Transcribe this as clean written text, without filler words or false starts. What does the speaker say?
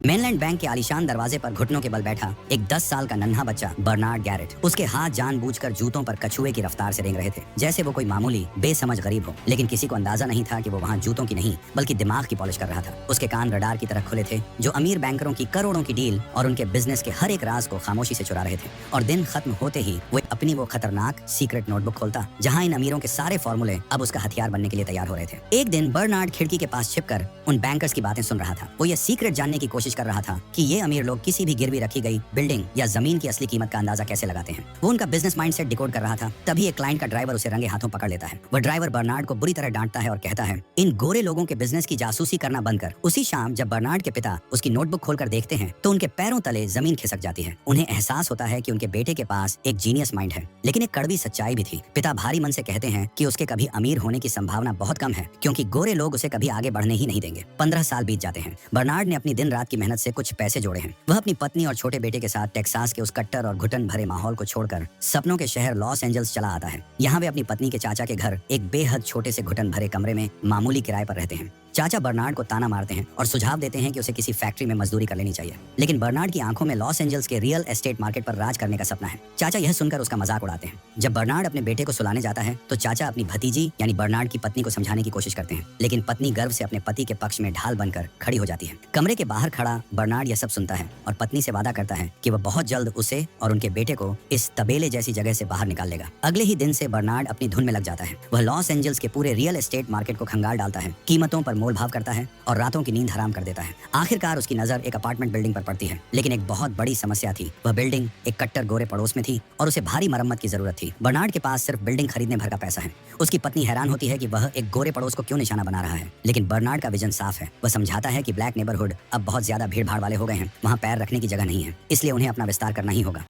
Mainland bank के आलीशान दरवाजे पर घुटनों के बल बैठा एक 10 साल का नन्हा बच्चा बर्नार्ड गैरेट। उसके हाथ जानबूझकर जूतों पर कछुए की रफ्तार से रेंग रहे थे, जैसे वो कोई मामूली बेसमझ गरीब हो। लेकिन किसी को अंदाजा नहीं था कि वो वहाँ जूतों की नहीं बल्कि दिमाग की पॉलिश कर रहा था। उसके कान रडार की तरह खुले थे, जो अमीर बैंकरों की करोड़ों की डील और उनके बिजनेस के हर एक राज को खामोशी से चुरा रहे थे। और दिन खत्म होते ही वो अपनी वो खतरनाक सीक्रेट नोटबुक खोलता, जहाँ इन अमीरों के सारे फॉर्मूले अब उसका हथियार बनने के लिए तैयार हो रहे थे। एक दिन बर्नार्ड खिड़की के पास छिपकर उन बैंकर्स की बातें सुन रहा था। वो ये सीक्रेट जानने की कोशिश कर रहा था कि ये अमीर लोग किसी भी गिरवी रखी गई बिल्डिंग या जमीन की असली कीमत का अंदाजा कैसे लगाते हैं। वो उनका बिजनेस माइंडसेट डिकोड कर रहा था। तभी एक क्लाइंट का ड्राइवर उसे रंगे हाथों पकड़ लेता है। वह ड्राइवर बर्नार्ड को बुरी तरह डांटता है और कहता है, इन गोरे लोगों के बिजनेस की जासूसी करना बंद कर। उसी शाम जब बर्नार्ड के पिता उसकी नोटबुक खोलकर देखते हैं तो उनके पैरों तले जमीन खिसक जाती है। उन्हें एहसास होता है कि उनके बेटे के पास एक जीनियस माइंड है, लेकिन एक कड़वी सच्चाई भी थी। पिता भारी मन से कहते हैं कि उसके कभी अमीर होने की संभावना बहुत कम है, क्योंकि गोरे लोग उसे कभी आगे बढ़ने ही नहीं देंगे। 15 साल बीत जाते हैं। बर्नार्ड ने अपनी दिन रात की मेहनत से कुछ पैसे जोड़े हैं। वह अपनी पत्नी और छोटे बेटे के साथ टेक्सास के उस कट्टर और घुटन भरे माहौल को छोड़कर सपनों के शहर लॉस एंजल्स चला आता है। यहाँ वे अपनी पत्नी के चाचा के घर एक बेहद छोटे से घुटन भरे कमरे में मामूली किराए पर रहते हैं। चाचा बर्नार्ड को ताना मारते हैं और सुझाव देते हैं कि उसे किसी फैक्ट्री में मजदूरी कर लेनी चाहिए, लेकिन बर्नार्ड की आंखों में लॉस एंजल्स के रियल एस्टेट मार्केट पर राज करने का सपना है। चाचा यह सुनकर उसका मजाक उड़ाते हैं। जब बर्नार्ड अपने बेटे को सुलाने जाता है तो चाचा अपनी भतीजी यानी बर्नार्ड की पत्नी को समझाने की कोशिश करते हैं, लेकिन पत्नी गर्व से अपने पति के पक्ष में ढाल बनकर खड़ी हो जाती है। कमरे के बाहर खड़ा बर्नार्ड यह सब सुनता है और पत्नी से वादा करता है कि वह बहुत जल्द उसे और उनके बेटे को इस तबेले जैसी जगह से बाहर निकाल लेगा। अगले ही दिन से बर्नार्ड अपनी धुन में लग जाता है। वह लॉस एंजल्स के पूरे रियल एस्टेट मार्केट को खंगाल डालता है, कीमतों पर मोल भाव करता है और रातों की नींद हराम कर देता है। आखिरकार उसकी नजर एक अपार्टमेंट बिल्डिंग पर पड़ती है, लेकिन एक बहुत बड़ी समस्या थी। वह बिल्डिंग एक कट्टर गोरे पड़ोस में थी और उसे भारी मरम्मत की जरूरत थी। बर्नार्ड के पास सिर्फ बिल्डिंग खरीदने भर का पैसा है। उसकी पत्नी हैरान होती है कि वह एक गोरे पड़ोस को क्यों निशाना बना रहा है, लेकिन बर्नार्ड का विजन साफ है। वह समझाता है कि ब्लैक नेबरहुड अब बहुत ज्यादा भीड़ भाड़ वाले हो गए हैं, वहाँ पैर रखने की जगह नहीं है, इसलिए उन्हें अपना विस्तार करना ही होगा।